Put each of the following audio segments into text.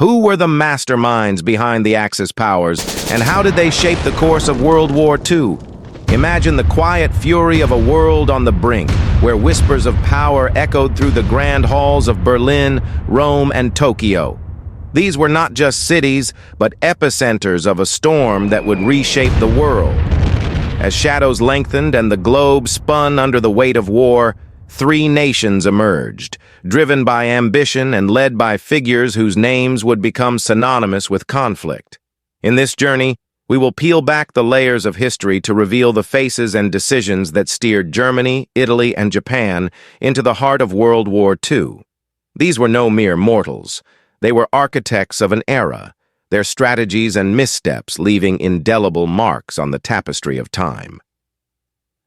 Who were the masterminds behind the Axis powers, and how did they shape the course of World War II? Imagine the quiet fury of a world on the brink, where whispers of power echoed through the grand halls of Berlin, Rome, and Tokyo. These were not just cities, but epicenters of a storm that would reshape the world. As shadows lengthened and the globe spun under the weight of war, three nations emerged, driven by ambition and led by figures whose names would become synonymous with conflict. In this journey, we will peel back the layers of history to reveal the faces and decisions that steered Germany, Italy, and Japan into the heart of World War II. These were no mere mortals. They were architects of an era, their strategies and missteps leaving indelible marks on the tapestry of time.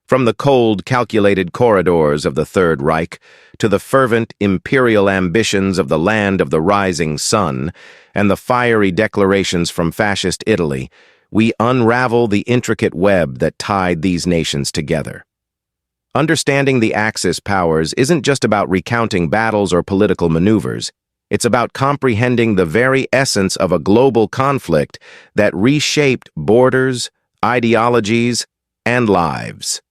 From the cold, calculated corridors of the Third Reich to the fervent, imperial ambitions of the land of the rising sun and the fiery declarations from Fascist Italy, we unravel the intricate web that tied these nations together. Understanding the Axis powers isn't just about recounting battles or political maneuvers. It's about comprehending the very essence of a global conflict that reshaped borders, ideologies, and lives.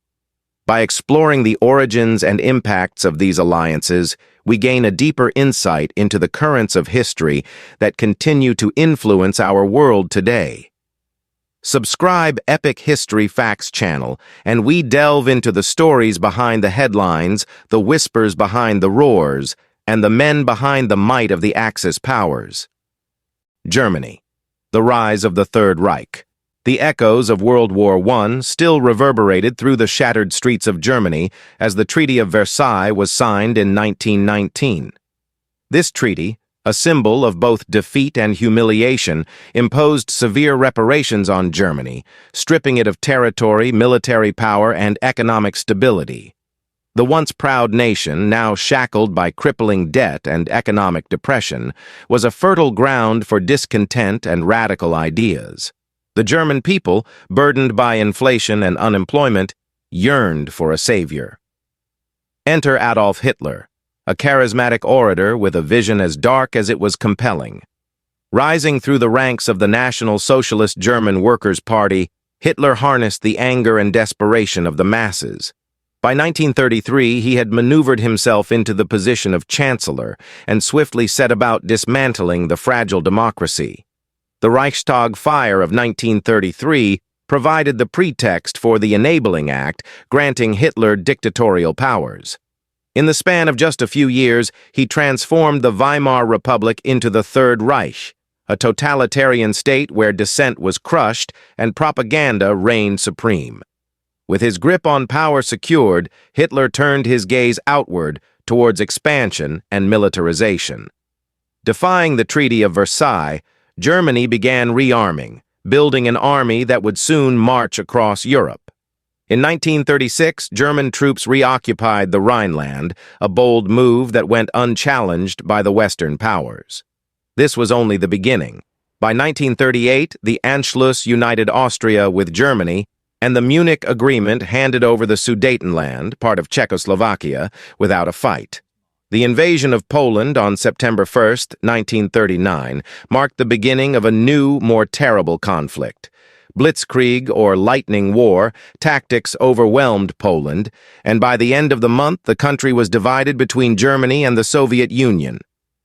By exploring the origins and impacts of these alliances, we gain a deeper insight into the currents of history that continue to influence our world today. Subscribe Epic History Facts channel, and we delve into the stories behind the headlines, the whispers behind the roars, and the men behind the might of the Axis powers. Germany. The rise of the Third Reich. The echoes of World War I still reverberated through the shattered streets of Germany as the Treaty of Versailles was signed in 1919. This treaty, a symbol of both defeat and humiliation, imposed severe reparations on Germany, stripping it of territory, military power, and economic stability. The once proud nation, now shackled by crippling debt and economic depression, was a fertile ground for discontent and radical ideas. The German people, burdened by inflation and unemployment, yearned for a savior. Enter Adolf Hitler, a charismatic orator with a vision as dark as it was compelling. Rising through the ranks of the National Socialist German Workers' Party, Hitler harnessed the anger and desperation of the masses. By 1933, he had maneuvered himself into the position of chancellor and swiftly set about dismantling the fragile democracy. The Reichstag fire of 1933 provided the pretext for the Enabling Act, granting Hitler dictatorial powers. In the span of just a few years, he transformed the Weimar Republic into the Third Reich, a totalitarian state where dissent was crushed and propaganda reigned supreme. With his grip on power secured, Hitler turned his gaze outward towards expansion and militarization. Defying the Treaty of Versailles, Germany began rearming, building an army that would soon march across Europe. In 1936, German troops reoccupied the Rhineland, a bold move that went unchallenged by the Western powers. This was only the beginning. By 1938, the Anschluss united Austria with Germany, and the Munich Agreement handed over the Sudetenland, part of Czechoslovakia, without a fight. The invasion of Poland on September 1, 1939, marked the beginning of a new, more terrible conflict. Blitzkrieg, or lightning war, tactics overwhelmed Poland, and by the end of the month, the country was divided between Germany and the Soviet Union.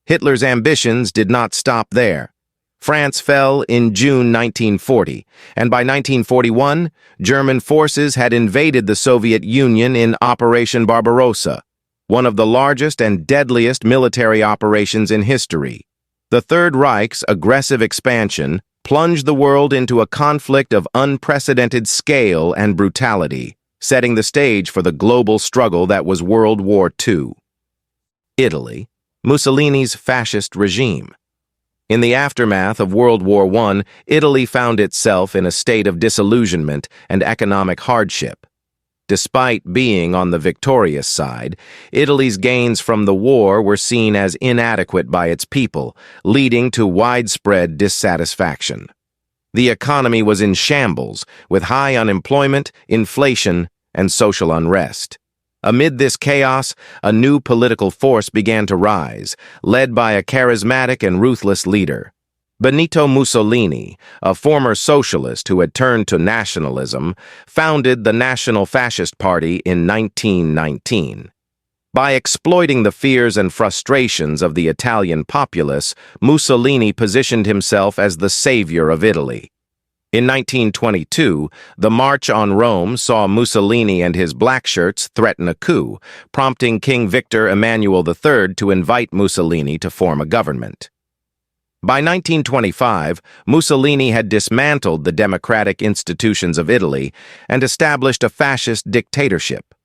Hitler's ambitions did not stop there. France fell in June 1940, and by 1941, German forces had invaded the Soviet Union in Operation Barbarossa, one of the largest and deadliest military operations in history. The Third Reich's aggressive expansion plunged the world into a conflict of unprecedented scale and brutality, setting the stage for the global struggle that was World War II. Italy, Mussolini's fascist regime. In the aftermath of World War I, Italy found itself in a state of disillusionment and economic hardship. Despite being on the victorious side, Italy's gains from the war were seen as inadequate by its people, leading to widespread dissatisfaction. The economy was in shambles, with high unemployment, inflation, and social unrest. Amid this chaos, a new political force began to rise, led by a charismatic and ruthless leader. Benito Mussolini, a former socialist who had turned to nationalism, founded the National Fascist Party in 1919. By exploiting the fears and frustrations of the Italian populace, Mussolini positioned himself as the savior of Italy. In 1922, the March on Rome saw Mussolini and his blackshirts threaten a coup, prompting King Victor Emmanuel III to invite Mussolini to form a government. By 1925, Mussolini had dismantled the democratic institutions of Italy and established a fascist dictatorship.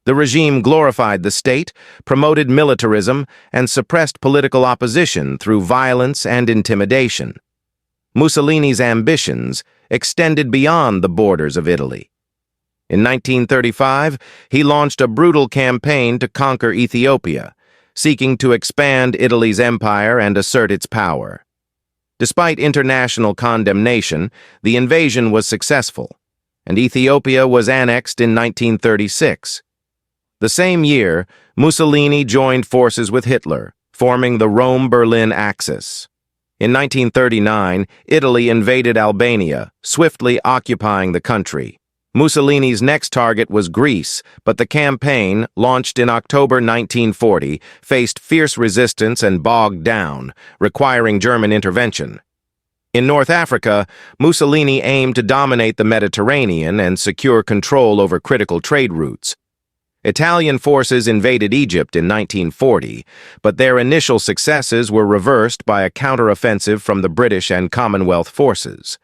The regime glorified the state, promoted militarism, and suppressed political opposition through violence and intimidation. Mussolini's ambitions extended beyond the borders of Italy. In 1935, he launched a brutal campaign to conquer Ethiopia, seeking to expand Italy's empire and assert its power. Despite international condemnation, the invasion was successful, and Ethiopia was annexed in 1936. The same year, Mussolini joined forces with Hitler, forming the Rome-Berlin Axis. In 1939, Italy invaded Albania, swiftly occupying the country. Mussolini's next target was Greece, but the campaign, launched in October 1940, faced fierce resistance and bogged down, requiring German intervention. In North Africa, Mussolini aimed to dominate the Mediterranean and secure control over critical trade routes. Italian forces invaded Egypt in 1940, but their initial successes were reversed by a counteroffensive from the British and Commonwealth forces.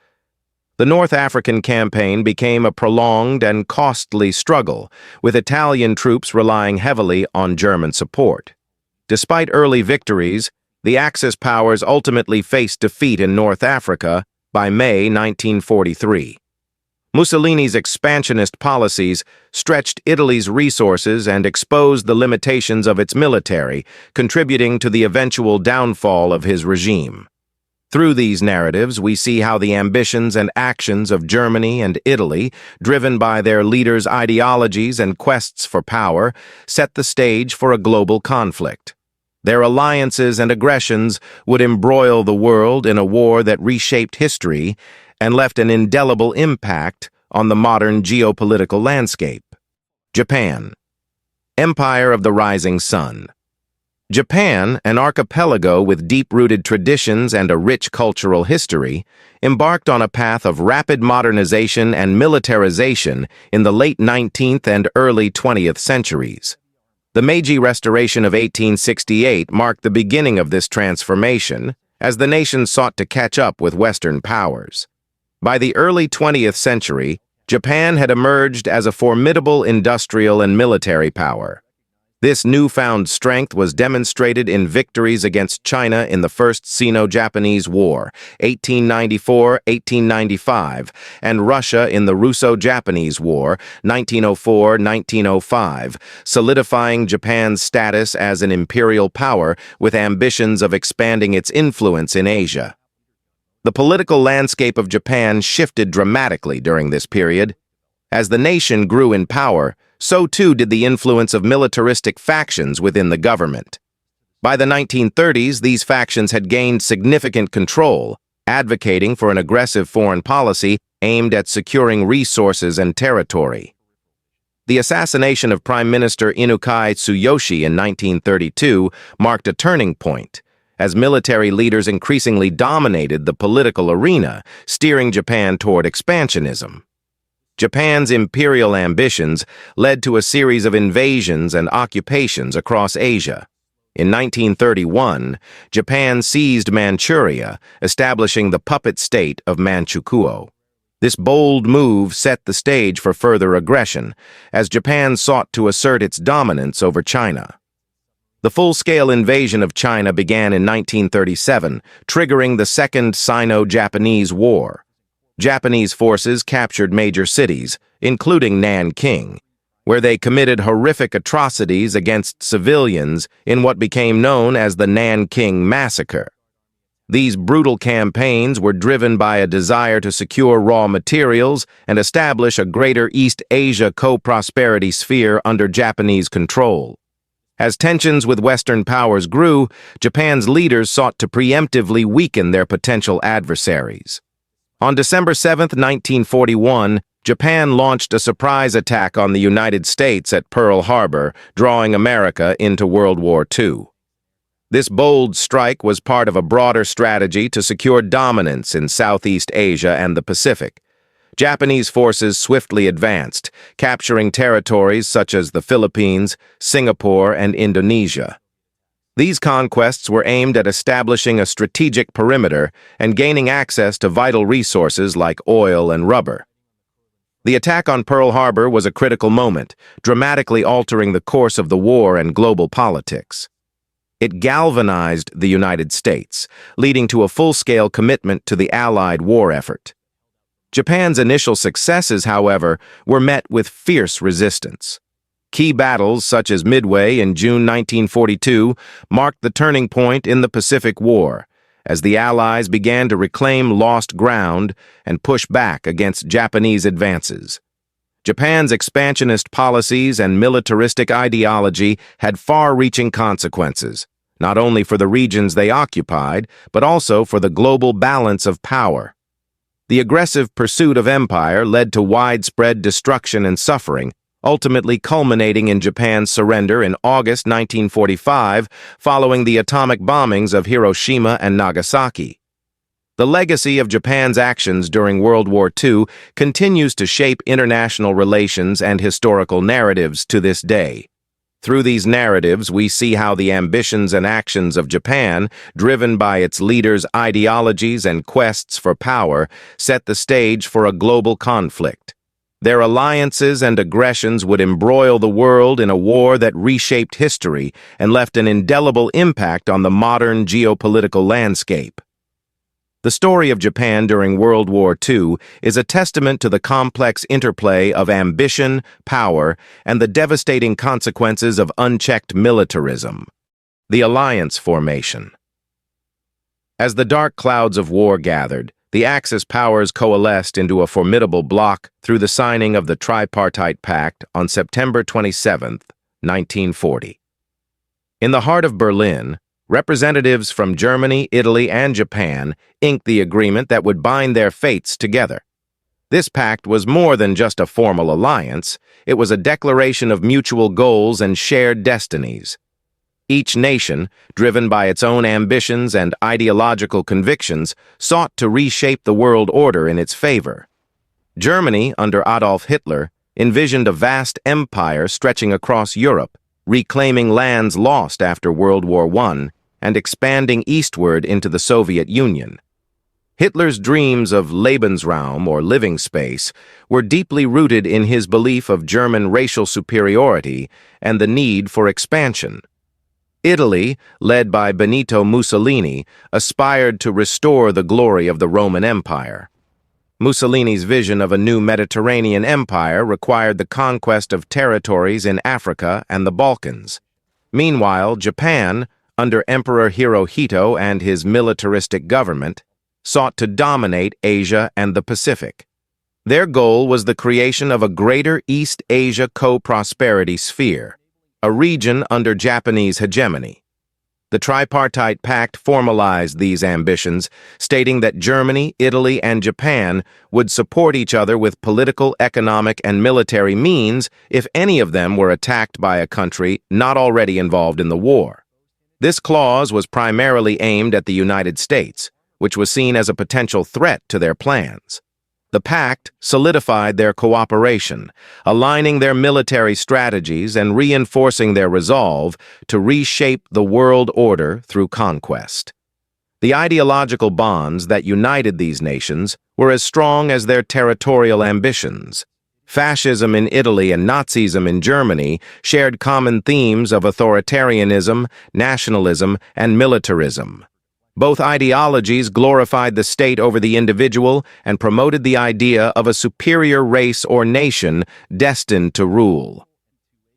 The North African campaign became a prolonged and costly struggle, with Italian troops relying heavily on German support. Despite early victories, the Axis powers ultimately faced defeat in North Africa by May 1943. Mussolini's expansionist policies stretched Italy's resources and exposed the limitations of its military, contributing to the eventual downfall of his regime. Through these narratives, we see how the ambitions and actions of Germany and Italy, driven by their leaders' ideologies and quests for power, set the stage for a global conflict. Their alliances and aggressions would embroil the world in a war that reshaped history and left an indelible impact on the modern geopolitical landscape. Japan. Empire of the Rising Sun. Japan, an archipelago with deep-rooted traditions and a rich cultural history, embarked on a path of rapid modernization and militarization in the late 19th and early 20th centuries. The Meiji Restoration of 1868 marked the beginning of this transformation, as the nation sought to catch up with Western powers. By the early 20th century, Japan had emerged as a formidable industrial and military power. This newfound strength was demonstrated in victories against China in the First Sino-Japanese War, 1894-1895, and Russia in the Russo-Japanese War, 1904-1905, solidifying Japan's status as an imperial power with ambitions of expanding its influence in Asia. The political landscape of Japan shifted dramatically during this period. As the nation grew in power, so too did the influence of militaristic factions within the government. By the 1930s, these factions had gained significant control, advocating for an aggressive foreign policy aimed at securing resources and territory. The assassination of Prime Minister Inukai Tsuyoshi in 1932 marked a turning point, as military leaders increasingly dominated the political arena, steering Japan toward expansionism. Japan's imperial ambitions led to a series of invasions and occupations across Asia. In 1931, Japan seized Manchuria, establishing the puppet state of Manchukuo. This bold move set the stage for further aggression, as Japan sought to assert its dominance over China. The full-scale invasion of China began in 1937, triggering the Second Sino-Japanese War. Japanese forces captured major cities, including Nanking, where they committed horrific atrocities against civilians in what became known as the Nanking Massacre. These brutal campaigns were driven by a desire to secure raw materials and establish a greater East Asia co-prosperity sphere under Japanese control. As tensions with Western powers grew, Japan's leaders sought to preemptively weaken their potential adversaries. On December 7, 1941, Japan launched a surprise attack on the United States at Pearl Harbor, drawing America into World War II. This bold strike was part of a broader strategy to secure dominance in Southeast Asia and the Pacific. Japanese forces swiftly advanced, capturing territories such as the Philippines, Singapore, and Indonesia. These conquests were aimed at establishing a strategic perimeter and gaining access to vital resources like oil and rubber. The attack on Pearl Harbor was a critical moment, dramatically altering the course of the war and global politics. It galvanized the United States, leading to a full-scale commitment to the Allied war effort. Japan's initial successes, however, were met with fierce resistance. Key battles such as Midway in June 1942 marked the turning point in the Pacific War, as the Allies began to reclaim lost ground and push back against Japanese advances. Japan's expansionist policies and militaristic ideology had far-reaching consequences, not only for the regions they occupied, but also for the global balance of power. The aggressive pursuit of empire led to widespread destruction and suffering, ultimately culminating in Japan's surrender in August 1945 following the atomic bombings of Hiroshima and Nagasaki. The legacy of Japan's actions during World War II continues to shape international relations and historical narratives to this day. Through these narratives, we see how the ambitions and actions of Japan, driven by its leaders' ideologies and quests for power, set the stage for a global conflict. Their alliances and aggressions would embroil the world in a war that reshaped history and left an indelible impact on the modern geopolitical landscape. The story of Japan during World War II is a testament to the complex interplay of ambition, power, and the devastating consequences of unchecked militarism. The alliance formation. As the dark clouds of war gathered, the Axis powers coalesced into a formidable bloc through the signing of the Tripartite Pact on September 27, 1940. In the heart of Berlin, representatives from Germany, Italy, and Japan inked the agreement that would bind their fates together. This pact was more than just a formal alliance, it was a declaration of mutual goals and shared destinies. Each nation, driven by its own ambitions and ideological convictions, sought to reshape the world order in its favor. Germany, under Adolf Hitler, envisioned a vast empire stretching across Europe, reclaiming lands lost after World War I and expanding eastward into the Soviet Union. Hitler's dreams of Lebensraum, or living space, were deeply rooted in his belief of German racial superiority and the need for expansion. Italy, led by Benito Mussolini, aspired to restore the glory of the Roman Empire. Mussolini's vision of a new Mediterranean empire required the conquest of territories in Africa and the Balkans. Meanwhile, Japan, under Emperor Hirohito and his militaristic government, sought to dominate Asia and the Pacific. Their goal was the creation of a greater East Asia co-prosperity sphere, a region under Japanese hegemony. The Tripartite Pact formalized these ambitions, stating that Germany, Italy, and Japan would support each other with political, economic, and military means if any of them were attacked by a country not already involved in the war. This clause was primarily aimed at the United States, which was seen as a potential threat to their plans. The pact solidified their cooperation, aligning their military strategies and reinforcing their resolve to reshape the world order through conquest. The ideological bonds that united these nations were as strong as their territorial ambitions. Fascism in Italy and Nazism in Germany shared common themes of authoritarianism, nationalism, and militarism. Both ideologies glorified the state over the individual and promoted the idea of a superior race or nation destined to rule.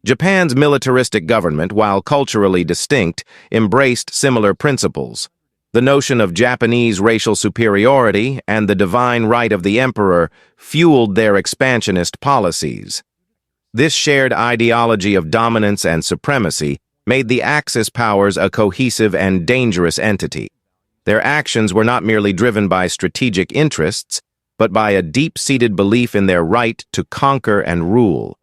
Japan's militaristic government, while culturally distinct, embraced similar principles. The notion of Japanese racial superiority and the divine right of the emperor fueled their expansionist policies. This shared ideology of dominance and supremacy made the Axis powers a cohesive and dangerous entity. Their actions were not merely driven by strategic interests, but by a deep-seated belief in their right to conquer and rule.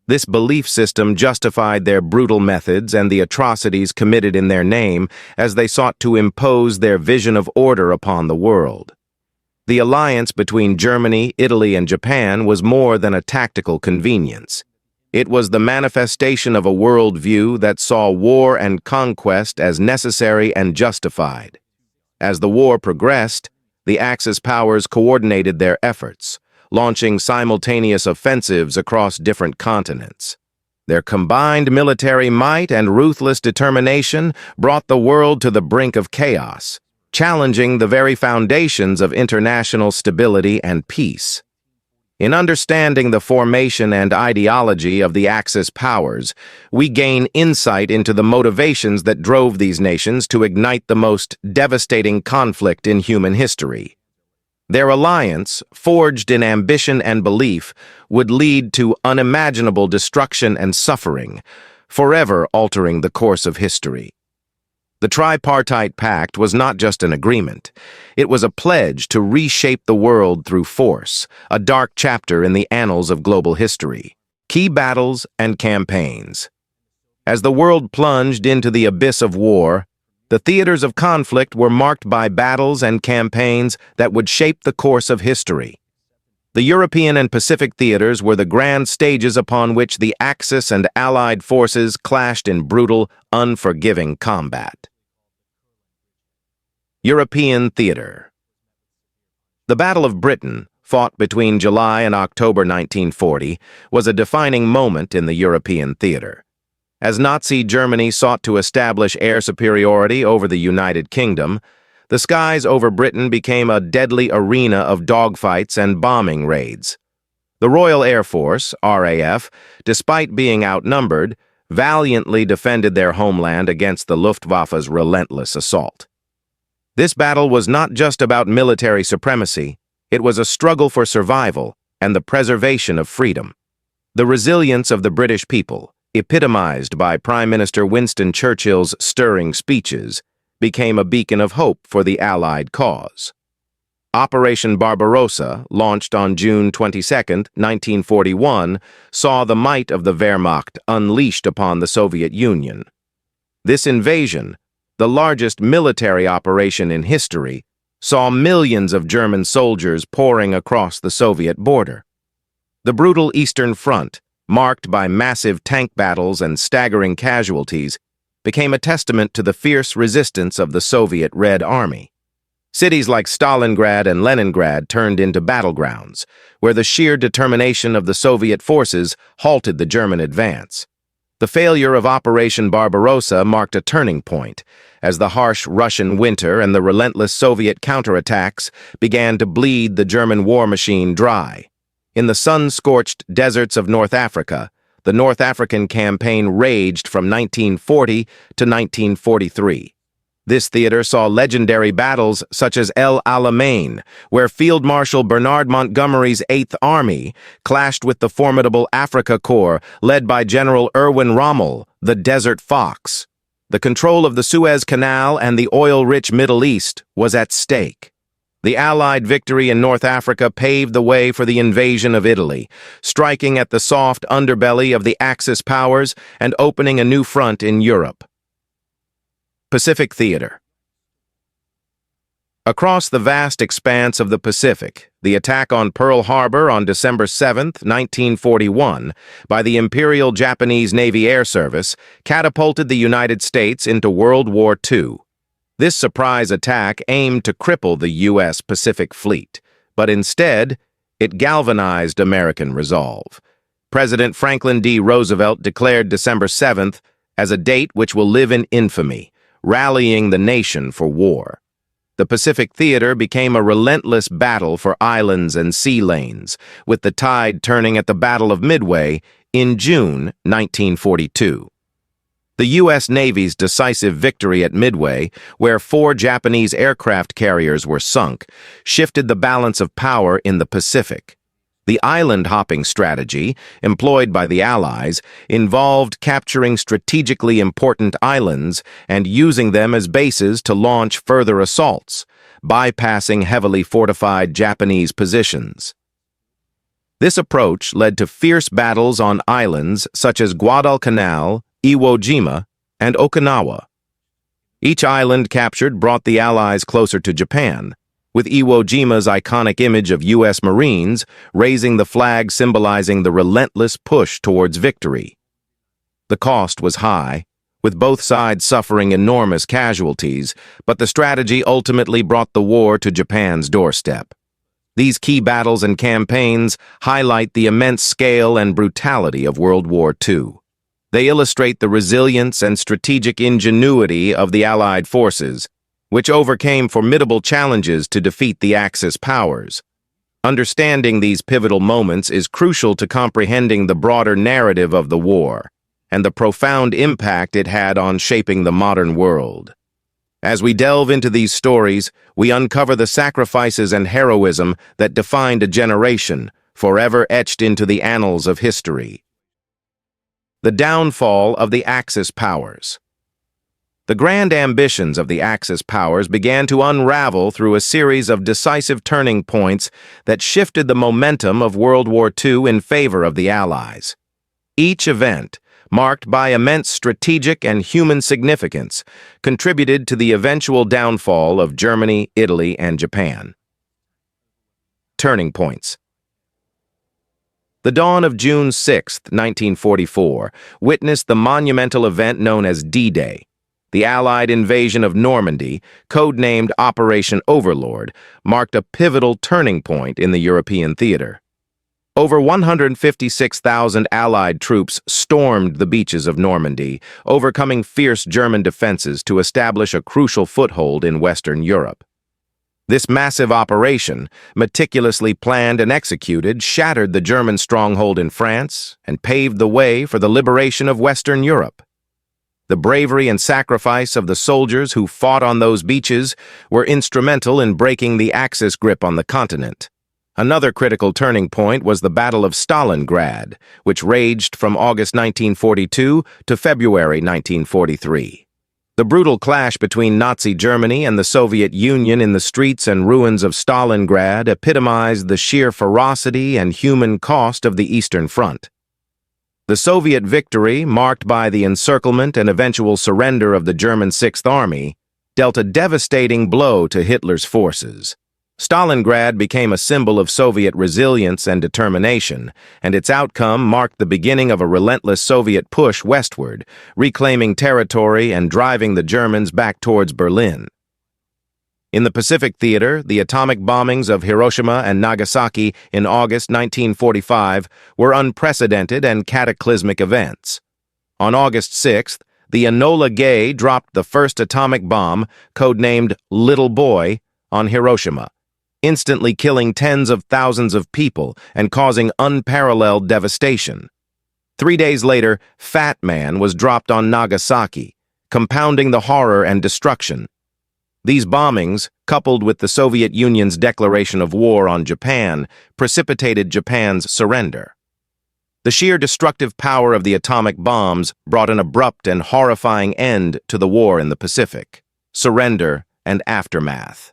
This belief system justified their brutal methods and the atrocities committed in their name as they sought to impose their vision of order upon the world. The alliance between Germany, Italy, and Japan was more than a tactical convenience. It was the manifestation of a worldview that saw war and conquest as necessary and justified. As the war progressed, the Axis powers coordinated their efforts, launching simultaneous offensives across different continents. Their combined military might and ruthless determination brought the world to the brink of chaos, challenging the very foundations of international stability and peace. In understanding the formation and ideology of the Axis powers, we gain insight into the motivations that drove these nations to ignite the most devastating conflict in human history. Their alliance, forged in ambition and belief, would lead to unimaginable destruction and suffering, forever altering the course of history. The Tripartite Pact was not just an agreement. It was a pledge to reshape the world through force, a dark chapter in the annals of global history. Key battles and campaigns. As the world plunged into the abyss of war, the theaters of conflict were marked by battles and campaigns that would shape the course of history. The European and Pacific theaters were the grand stages upon which the Axis and Allied forces clashed in brutal, unforgiving combat. European theater. The Battle of Britain, fought between July and October 1940, was a defining moment in the European theater. As Nazi Germany sought to establish air superiority over the United Kingdom, the skies over Britain became a deadly arena of dogfights and bombing raids. The Royal Air Force, RAF, despite being outnumbered, valiantly defended their homeland against the Luftwaffe's relentless assault. This battle was not just about military supremacy, it was a struggle for survival and the preservation of freedom. The resilience of the British people, epitomized by Prime Minister Winston Churchill's stirring speeches, became a beacon of hope for the Allied cause. Operation Barbarossa, launched on June 22, 1941, saw the might of the Wehrmacht unleashed upon the Soviet Union. This invasion, the largest military operation in history, saw millions of German soldiers pouring across the Soviet border. The brutal Eastern Front, marked by massive tank battles and staggering casualties, became a testament to the fierce resistance of the Soviet Red Army. Cities like Stalingrad and Leningrad turned into battlegrounds, where the sheer determination of the Soviet forces halted the German advance. The failure of Operation Barbarossa marked a turning point, as the harsh Russian winter and the relentless Soviet counterattacks began to bleed the German war machine dry. In the sun-scorched deserts of North Africa, the North African campaign raged from 1940 to 1943. This theater saw legendary battles such as El Alamein, where Field Marshal Bernard Montgomery's Eighth Army clashed with the formidable Afrika Korps led by General Erwin Rommel, the Desert Fox. The control of the Suez Canal and the oil-rich Middle East was at stake. The Allied victory in North Africa paved the way for the invasion of Italy, striking at the soft underbelly of the Axis powers and opening a new front in Europe. Pacific Theater. Across the vast expanse of the Pacific, the attack on Pearl Harbor on December 7, 1941, by the Imperial Japanese Navy Air Service catapulted the United States into World War II. This surprise attack aimed to cripple the U.S. Pacific Fleet, but instead, it galvanized American resolve. President Franklin D. Roosevelt declared December 7th as a date which will live in infamy, rallying the nation for war. The Pacific Theater became a relentless battle for islands and sea lanes, with the tide turning at the Battle of Midway in June 1942. The U.S. Navy's decisive victory at Midway, where 4 Japanese aircraft carriers were sunk, shifted the balance of power in the Pacific. The island-hopping strategy, employed by the Allies, involved capturing strategically important islands and using them as bases to launch further assaults, bypassing heavily fortified Japanese positions. This approach led to fierce battles on islands such as Guadalcanal, Iwo Jima, and Okinawa. Each island captured brought the Allies closer to Japan, with Iwo Jima's iconic image of U.S. Marines raising the flag symbolizing the relentless push towards victory. The cost was high, with both sides suffering enormous casualties, but the strategy ultimately brought the war to Japan's doorstep. These key battles and campaigns highlight the immense scale and brutality of World War II. They illustrate the resilience and strategic ingenuity of the Allied forces, which overcame formidable challenges to defeat the Axis powers. Understanding these pivotal moments is crucial to comprehending the broader narrative of the war and the profound impact it had on shaping the modern world. As we delve into these stories, we uncover the sacrifices and heroism that defined a generation, forever etched into the annals of history. The downfall of the Axis powers. The grand ambitions of the Axis powers began to unravel through a series of decisive turning points that shifted the momentum of World War II in favor of the Allies. Each event, marked by immense strategic and human significance, contributed to the eventual downfall of Germany, Italy, and Japan. Turning points. The dawn of June 6, 1944, witnessed the monumental event known as D-Day. The Allied invasion of Normandy, codenamed Operation Overlord, marked a pivotal turning point in the European theater. Over 156,000 Allied troops stormed the beaches of Normandy, overcoming fierce German defenses to establish a crucial foothold in Western Europe. This massive operation, meticulously planned and executed, shattered the German stronghold in France and paved the way for the liberation of Western Europe. The bravery and sacrifice of the soldiers who fought on those beaches were instrumental in breaking the Axis grip on the continent. Another critical turning point was the Battle of Stalingrad, which raged from August 1942 to February 1943. The brutal clash between Nazi Germany and the Soviet Union in the streets and ruins of Stalingrad epitomized the sheer ferocity and human cost of the Eastern Front. The Soviet victory, marked by the encirclement and eventual surrender of the German Sixth Army, dealt a devastating blow to Hitler's forces. Stalingrad became a symbol of Soviet resilience and determination, and its outcome marked the beginning of a relentless Soviet push westward, reclaiming territory and driving the Germans back towards Berlin. In the Pacific Theater, the atomic bombings of Hiroshima and Nagasaki in August 1945 were unprecedented and cataclysmic events. On August 6th, the Enola Gay dropped the first atomic bomb, codenamed Little Boy, on Hiroshima, instantly killing tens of thousands of people and causing unparalleled devastation. 3 days later, Fat Man was dropped on Nagasaki, compounding the horror and destruction. These bombings, coupled with the Soviet Union's declaration of war on Japan, precipitated Japan's surrender. The sheer destructive power of the atomic bombs brought an abrupt and horrifying end to the war in the Pacific. Surrender and aftermath.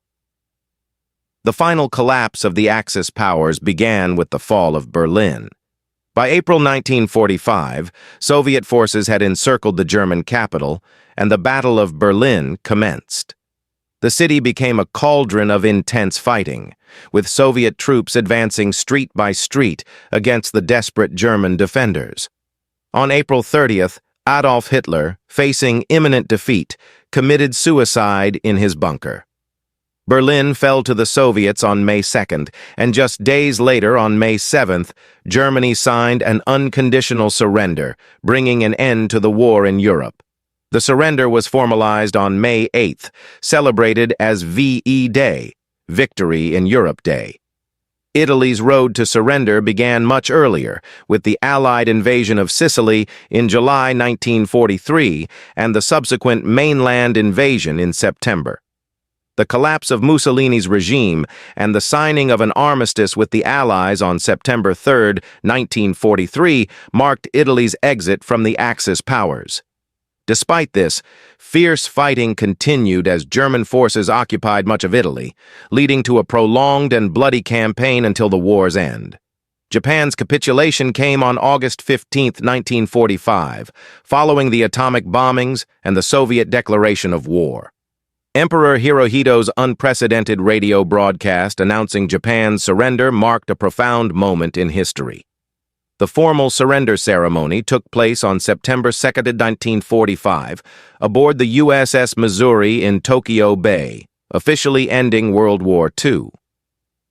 The final collapse of the Axis powers began with the fall of Berlin. By April 1945, Soviet forces had encircled the German capital, and the Battle of Berlin commenced. The city became a cauldron of intense fighting, with Soviet troops advancing street by street against the desperate German defenders. On April 30th, Adolf Hitler, facing imminent defeat, committed suicide in his bunker. Berlin fell to the Soviets on May 2nd, and just days later, on May 7th, Germany signed an unconditional surrender, bringing an end to the war in Europe. The surrender was formalized on May 8th, celebrated as VE Day, Victory in Europe Day. Italy's road to surrender began much earlier, with the Allied invasion of Sicily in July 1943 and the subsequent mainland invasion in September. The collapse of Mussolini's regime and the signing of an armistice with the Allies on September 3, 1943, marked Italy's exit from the Axis powers. Despite this, fierce fighting continued as German forces occupied much of Italy, leading to a prolonged and bloody campaign until the war's end. Japan's capitulation came on August 15, 1945, following the atomic bombings and the Soviet declaration of war. Emperor Hirohito's unprecedented radio broadcast announcing Japan's surrender marked a profound moment in history. The formal surrender ceremony took place on September 2, 1945, aboard the USS Missouri in Tokyo Bay, officially ending World War II.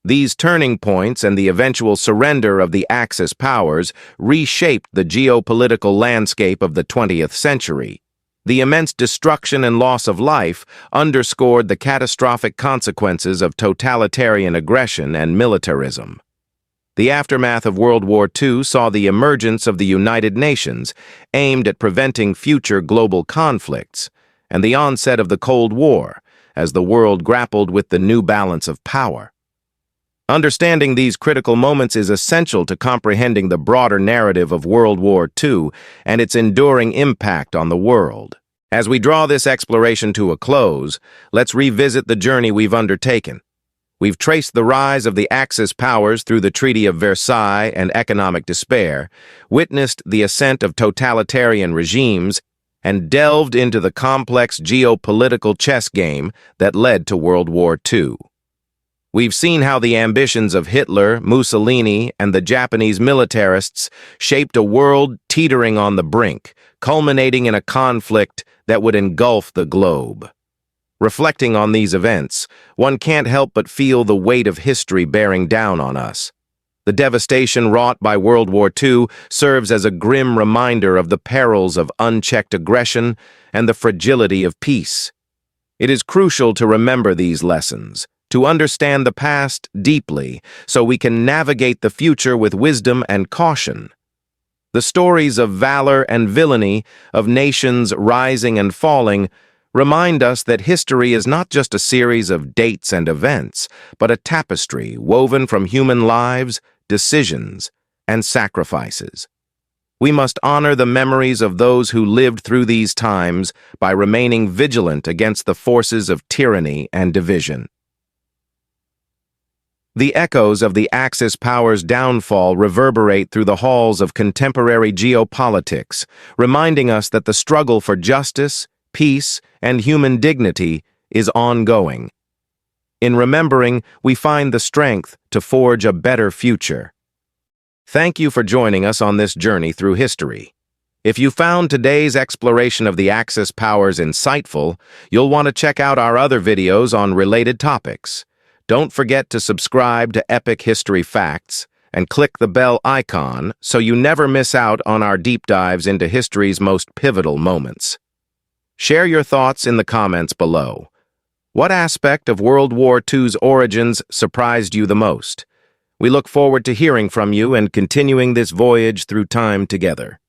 These turning points and the eventual surrender of the Axis powers reshaped the geopolitical landscape of the 20th century. The immense destruction and loss of life underscored the catastrophic consequences of totalitarian aggression and militarism. The aftermath of World War II saw the emergence of the United Nations, aimed at preventing future global conflicts, and the onset of the Cold War, as the world grappled with the new balance of power. Understanding these critical moments is essential to comprehending the broader narrative of World War II and its enduring impact on the world. As we draw this exploration to a close, let's revisit the journey we've undertaken. We've traced the rise of the Axis powers through the Treaty of Versailles and economic despair, witnessed the ascent of totalitarian regimes, and delved into the complex geopolitical chess game that led to World War II. We've seen how the ambitions of Hitler, Mussolini, and the Japanese militarists shaped a world teetering on the brink, culminating in a conflict that would engulf the globe. Reflecting on these events, one can't help but feel the weight of history bearing down on us. The devastation wrought by World War II serves as a grim reminder of the perils of unchecked aggression and the fragility of peace. It is crucial to remember these lessons, to understand the past deeply, so we can navigate the future with wisdom and caution. The stories of valor and villainy, of nations rising and falling, remind us that history is not just a series of dates and events, but a tapestry woven from human lives, decisions, and sacrifices. We must honor the memories of those who lived through these times by remaining vigilant against the forces of tyranny and division. The echoes of the Axis powers' downfall reverberate through the halls of contemporary geopolitics, reminding us that the struggle for justice, peace, and human dignity is ongoing. In remembering, we find the strength to forge a better future. Thank you for joining us on this journey through history. If you found today's exploration of the Axis powers insightful, you'll want to check out our other videos on related topics. Don't forget to subscribe to Epic History Facts and click the bell icon so you never miss out on our deep dives into history's most pivotal moments. Share your thoughts in the comments below. What aspect of World War II's origins surprised you the most? We look forward to hearing from you and continuing this voyage through time together.